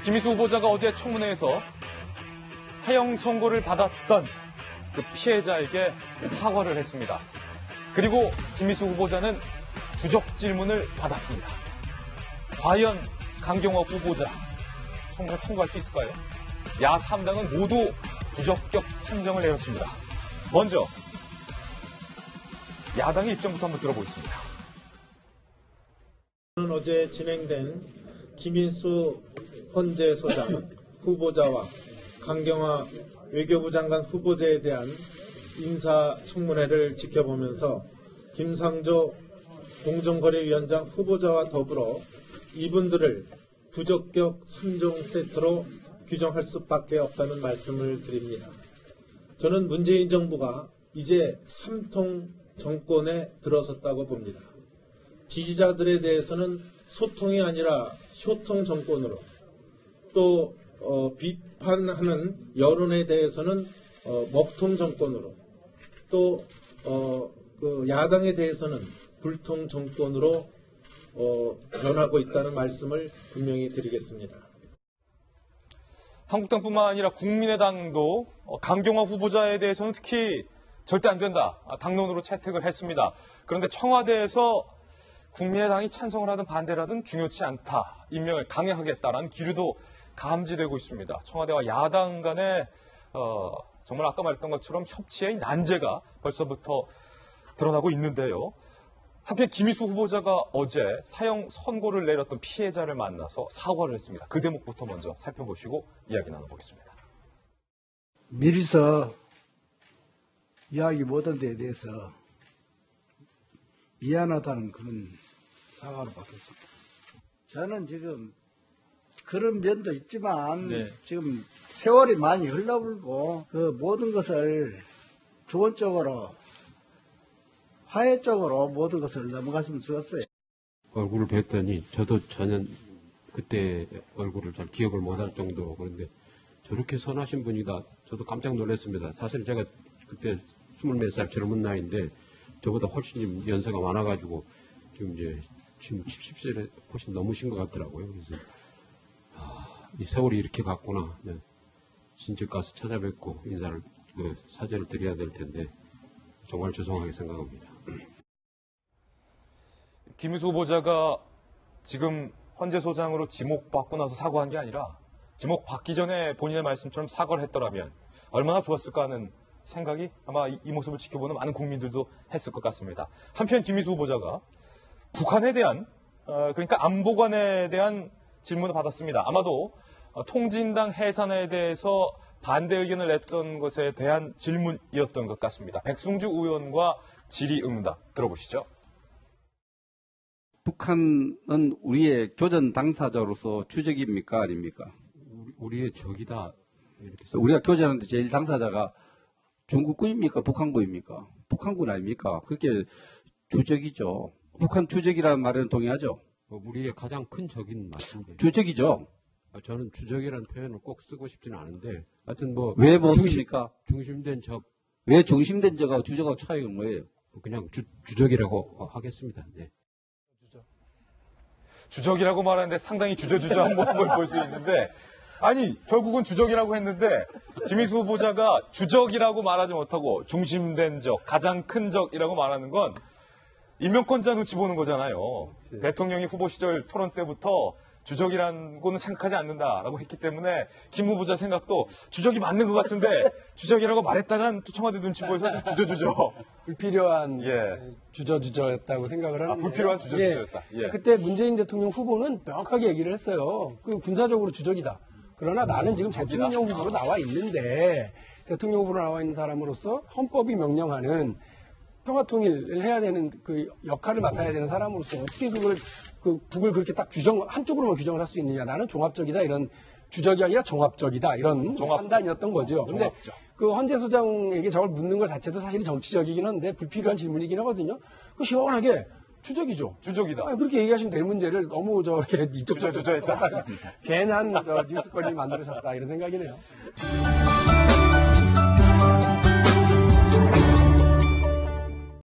김희수 후보자가 어제 청문회에서 사형 선고를 받았던 그 피해자에게 사과를 했습니다. 그리고 김희수 후보자는 주적 질문을 받았습니다. 과연 강경화 후보자 청문회 통과할 수 있을까요? 야 3당은 모두 부적격 판정을 내렸습니다. 먼저 야당의 입장부터 한번 들어보겠습니다. 어제 진행된 김인수 헌재소장 후보자와 강경화 외교부 장관 후보자에 대한 인사청문회를 지켜보면서 김상조 공정거래위원장 후보자와 더불어 이분들을 부적격 3종 세트로 규정할 수밖에 없다는 말씀을 드립니다. 저는 문재인 정부가 이제 3통 정권에 들어섰다고 봅니다. 지지자들에 대해서는 소통이 아니라 쇼통 정권으로, 또 비판하는 여론에 대해서는 먹통 정권으로, 또 그 야당에 대해서는 불통 정권으로 변하고 있다는 말씀을 분명히 드리겠습니다. 한국당뿐만 아니라 국민의당도 강경화 후보자에 대해서는 특히 절대 안 된다, 당론으로 채택을 했습니다. 그런데 청와대에서 국민의당이 찬성을 하든 반대를 하든 중요치 않다, 임명을 강행하겠다라는 기류도 감지되고 있습니다. 청와대와 야당 간의 정말 아까 말했던 것처럼 협치의 난제가 벌써부터 드러나고 있는데요. 한편 김희수 후보자가 어제 사형 선고를 내렸던 피해자를 만나서 사과를 했습니다. 그 대목부터 먼저 살펴보시고 이야기 나눠보겠습니다. 미리서 이야기 못한 데에 대해서 미안하다는 그런 사과를 받겠습니다. 저는 지금 그런 면도 있지만 지금 세월이 많이 흘러불고 그 모든 것을 좋은 쪽으로, 화해 쪽으로 모든 것을 넘어갔으면 좋겠어요. 얼굴을 뵀더니 저도 전혀 그때 얼굴을 잘 기억을 못할 정도로, 그런데 저렇게 선하신 분이다, 저도 깜짝 놀랐습니다. 사실 제가 그때 20몇 살 젊은 나이인데 저보다 훨씬 좀 연세가 많아가지고 지금 70세에 훨씬 넘으신 것 같더라고요. 그래서 이 세월이 이렇게 갔구나. 진즉 가서 찾아뵙고 인사를 사죄를 드려야 될 텐데 정말 죄송하게 생각합니다. 김희수 후보자가 지금 헌재소장으로 지목받고 나서 사과한 게 아니라 지목받기 전에 본인의 말씀처럼 사과를 했더라면 얼마나 좋았을까 하는 생각이 아마 이 모습을 지켜보는 많은 국민들도 했을 것 같습니다. 한편 김희수 후보자가 북한에 대한, 그러니까 안보관에 대한 질문을 받았습니다. 아마도 통진당 해산에 대해서 반대 의견을 냈던 것에 대한 질문이었던 것 같습니다. 백승주 의원과 질의응답 들어보시죠. 북한은 우리의 교전 당사자로서 주적입니까, 아닙니까? 우리의 적이다. 이렇게 우리가 교전하는데 제일 당사자가 중국군입니까, 북한군입니까? 북한군 아닙니까? 그게 주적이죠. 북한 주적이라는 말에는 동의하죠? 우리의 가장 큰 적인 맞습니다. 주적이죠. 저는 주적이라는 표현을 꼭 쓰고 싶지는 않은데, 하여튼 왜 못 씁니까? 중심된 적. 왜 중심된 적하고 주적하고 차이가 뭐예요? 그냥 주적이라고 하겠습니다. 네. 주적이라고 말하는데 상당히 주저주저한 모습을 볼 수 있는데, 아니 결국은 주적이라고 했는데 김희수 후보자가 주적이라고 말하지 못하고 중심된 적, 가장 큰 적이라고 말하는 건 임명권자 눈치 보는 거잖아요. 그치. 대통령이 후보 시절 토론 때부터 주적이라고는 생각하지 않는다라고 했기 때문에 김 후보자 생각도 주적이 맞는 것 같은데 주적이라고 말했다간 또 청와대 눈치 보여서 좀 주저주저. 불필요한 주저주저였다고 생각을 하는데. 불필요한 주저주저였다. 그때 문재인 대통령 후보는 명확하게 얘기를 했어요. 그 군사적으로 주적이다. 그러나 나는 지금 대통령 후보로 나와 있는데, 대통령 후보로 나와 있는 사람으로서 헌법이 명령하는 평화통일을 해야 되는 그 역할을 맡아야 되는 사람으로서 어떻게 북을 그렇게 딱 한쪽으로만 규정을 할 수 있느냐. 나는 종합적이다. 이런 주적이 아니라 종합적이다. 이런 판단이었던 거죠. 근데 그 헌재소장에게 저걸 묻는 것 자체도 사실 정치적이긴 한데 불필요한 질문이긴 하거든요. 그 시원하게 주적이죠. 주적이다. 그렇게 얘기하시면 될 문제를 너무 이렇게 이쪽 주저주저했다. 괜한 뉴스거리를 만들으셨다. 이런 생각이네요.